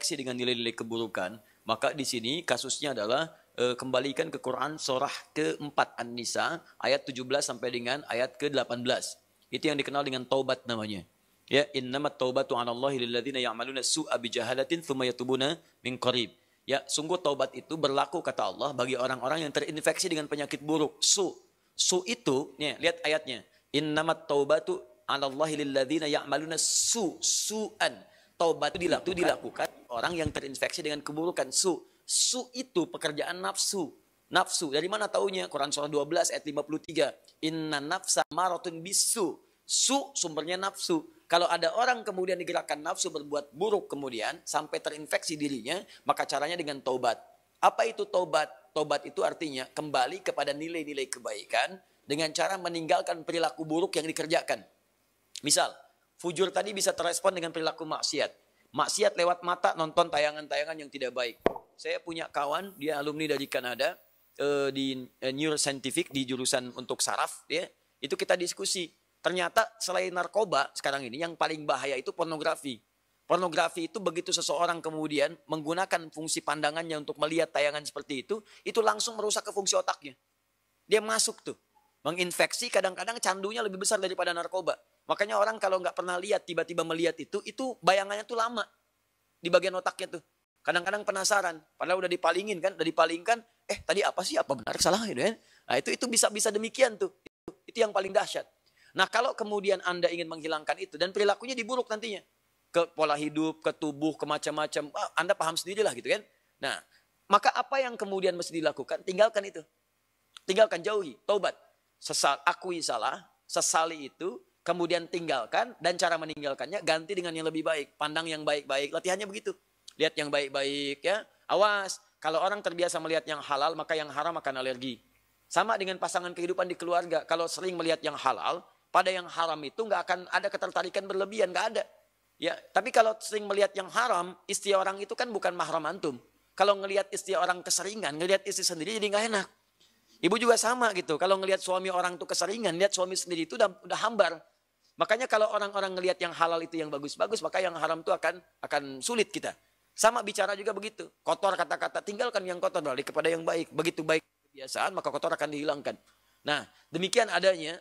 terinfeksi dengan nilai-nilai keburukan, maka di sini kasusnya adalah kembalikan ke Quran surah ke-4 An-Nisa ayat 17 sampai dengan ayat ke-18. Itu yang dikenal dengan taubat namanya. Ya, innamat taubatu 'alallahi lilladzina ya'maluna su'a bijahalatin tsumma yatubuna min qarib. Ya, sungguh taubat itu berlaku kata Allah bagi orang-orang yang terinfeksi dengan penyakit buruk. Su itu, nih, lihat ayatnya. Innamat taubatu 'alallahi lilladzina ya'maluna su'an. Taubat itu dilakukan orang yang terinfeksi dengan keburukan. Su itu pekerjaan nafsu. Nafsu. Dari mana taunya? Quran surah 12 ayat 53. Inna nafsa maratun bisu. Su sumbernya nafsu. Kalau ada orang kemudian digerakkan nafsu berbuat buruk kemudian sampai terinfeksi dirinya, maka caranya dengan taubat. Apa itu taubat? Taubat itu artinya kembali kepada nilai-nilai kebaikan dengan cara meninggalkan perilaku buruk yang dikerjakan. Misal, fujur tadi bisa terrespon dengan perilaku maksiat. Maksiat lewat mata nonton tayangan-tayangan yang tidak baik. Saya punya kawan, dia alumni dari Kanada, di neuroscientific, di jurusan untuk saraf, ya. Itu kita diskusi. Ternyata selain narkoba sekarang ini yang paling bahaya itu pornografi. Pornografi itu begitu seseorang kemudian menggunakan fungsi pandangannya untuk melihat tayangan seperti itu langsung merusak ke fungsi otaknya. Dia masuk tuh, menginfeksi, kadang-kadang candunya lebih besar daripada narkoba. Makanya orang kalau nggak pernah lihat tiba-tiba melihat itu bayangannya tuh lama di bagian otaknya tuh. Kadang-kadang penasaran, padahal udah dipalingkan, tadi apa sih, apa benar, salah gitu kan? Nah itu bisa demikian tuh. Itu yang paling dahsyat. Nah kalau kemudian Anda ingin menghilangkan itu dan perilakunya diburuk nantinya. Ke pola hidup, ke tubuh, ke macam-macam. Anda paham sendirilah gitu kan. Nah maka apa yang kemudian mesti dilakukan? Tinggalkan itu. Tinggalkan, jauhi, taubat. Akui salah, sesali itu, kemudian tinggalkan. Dan cara meninggalkannya ganti dengan yang lebih baik. Pandang yang baik-baik, latihannya begitu. Lihat yang baik-baik ya. Awas, kalau orang terbiasa melihat yang halal maka yang haram akan alergi. Sama dengan pasangan kehidupan di keluarga. Kalau sering melihat yang halal, pada yang haram itu nggak akan ada ketertarikan berlebihan, nggak ada. Ya, tapi kalau sering melihat yang haram, istri orang itu kan bukan mahram antum. Kalau ngelihat istri orang keseringan, ngelihat istri sendiri jadi nggak enak. Ibu juga sama gitu. Kalau ngelihat suami orang itu keseringan, lihat suami sendiri itu udah hambar. Makanya kalau orang-orang ngelihat yang halal itu yang bagus-bagus, maka yang haram itu akan sulit kita. Sama bicara juga begitu. Kotor kata-kata, tinggalkan yang kotor, balik kepada yang baik. Begitu baik kebiasaan, maka kotor akan dihilangkan. Nah, demikian adanya.